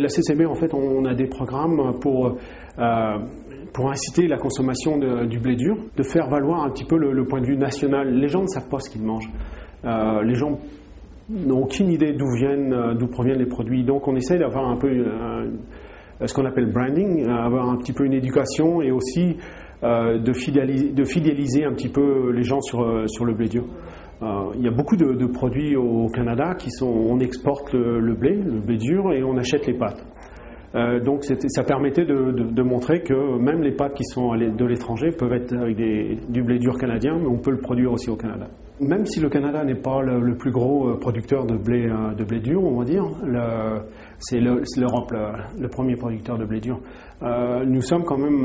La CCB, en fait, on a des programmes pour inciter la consommation du blé dur, de faire valoir un petit peu le point de vue national. Les gens ne savent pas ce qu'ils mangent. Les gens n'ont aucune idée d'où proviennent les produits. Donc on essaie d'avoir un peu ce qu'on appelle branding, avoir un petit peu une éducation et aussi de fidéliser un petit peu les gens sur le blé dur. Il y a beaucoup de produits au Canada on exporte le blé dur et on achète les pâtes. Donc ça permettait de montrer que même les pâtes qui sont de l'étranger peuvent être avec du blé dur canadien, mais on peut le produire aussi au Canada. Même si le Canada n'est pas le plus gros producteur de blé dur, on va dire, c'est l'Europe le premier producteur de blé dur. Nous sommes quand même,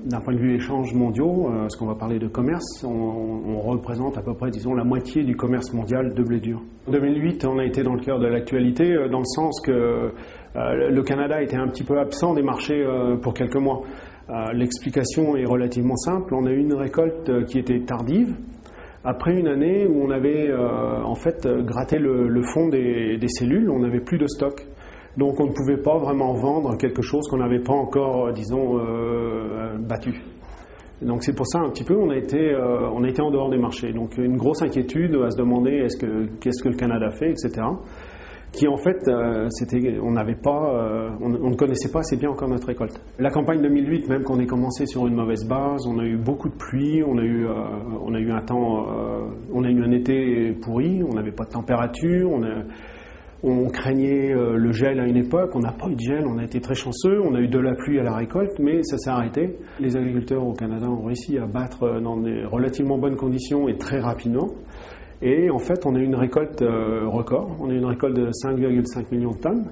d'un point de vue échanges mondiaux, parce qu'on va parler de commerce, on représente à peu près, disons, la moitié du commerce mondial de blé dur. En 2008, on a été dans le cœur de l'actualité, dans le sens que le Canada était un petit peu absent des marchés pour quelques mois. L'explication est relativement simple. On a eu une récolte qui était tardive, après une année où on avait en fait gratté le fond des cellules, on n'avait plus de stock. Donc on ne pouvait pas vraiment vendre quelque chose qu'on n'avait pas encore, disons, battu. Donc c'est pour ça un petit peu on a été en dehors des marchés. Donc une grosse inquiétude à se demander qu'est-ce que le Canada fait, etc. Qui en fait, on ne connaissait pas assez bien encore notre récolte. La campagne 2008, même qu'on ait commencé sur une mauvaise base, on a eu beaucoup de pluie, on a eu un été pourri, on n'avait pas de température, on craignait le gel à une époque, on n'a pas eu de gel, on a été très chanceux, on a eu de la pluie à la récolte, mais ça s'est arrêté. Les agriculteurs au Canada ont réussi à battre dans des relativement bonnes conditions et très rapidement. Et en fait, on a eu une récolte record. On a eu une récolte de 5,5 millions de tonnes.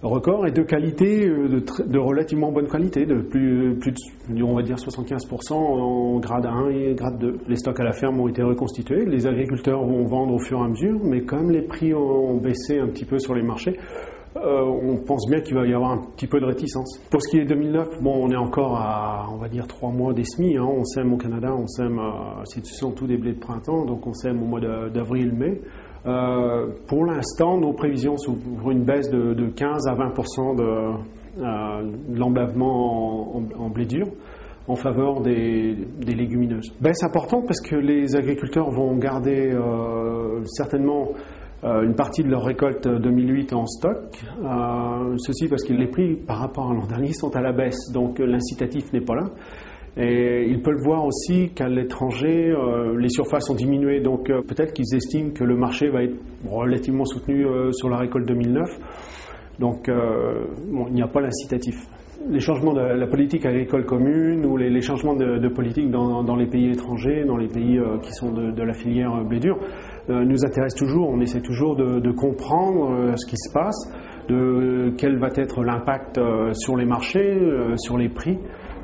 Record et de qualité, de relativement bonne qualité, de plus de, on va dire 75% en grade 1 et grade 2. Les stocks à la ferme ont été reconstitués. Les agriculteurs vont vendre au fur et à mesure, mais comme les prix ont baissé un petit peu sur les marchés, on pense bien qu'il va y avoir un petit peu de réticence. Pour ce qui est 2009, bon, on est encore à, on va dire, 3 mois des semis. Hein. On sème au Canada, on sème, ce sont tous des blés de printemps, donc on sème au mois d'avril-mai. Pour l'instant, nos prévisions sont pour une baisse de 15 à 20% de l'emblavement en blé dur en faveur des légumineuses. Baisse importante parce que les agriculteurs vont garder certainement une partie de leur récolte 2008 en stock. Ceci parce que les prix par rapport à l'an dernier sont à la baisse, donc l'incitatif n'est pas là. Et ils peuvent voir aussi qu'à l'étranger, les surfaces ont diminué, donc peut-être qu'ils estiment que le marché va être relativement soutenu sur la récolte 2009. Donc il n'y a pas l'incitatif. Les changements de la politique agricole commune ou les changements de politique dans les pays étrangers, dans les pays qui sont de la filière blé dur, nous intéressent toujours. On essaie toujours de comprendre ce qui se passe, quel va être l'impact sur les marchés, sur les prix.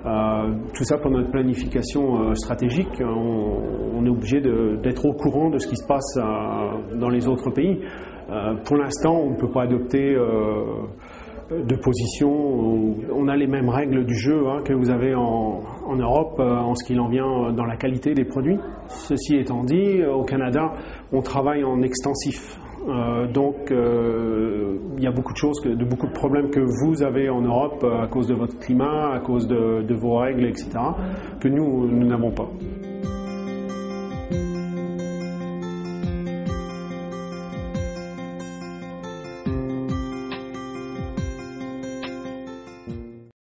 Tout ça pour notre planification stratégique. On est obligé d'être au courant de ce qui se passe dans les autres pays. Pour l'instant, on ne peut pas adopter de position. On a les mêmes règles du jeu que vous avez en Europe en ce qu'il en vient dans la qualité des produits. Ceci étant dit, au Canada, on travaille en extensif. Donc il y a beaucoup de choses, beaucoup de problèmes que vous avez en Europe à cause de votre climat, à cause de vos règles, etc., que nous n'avons pas.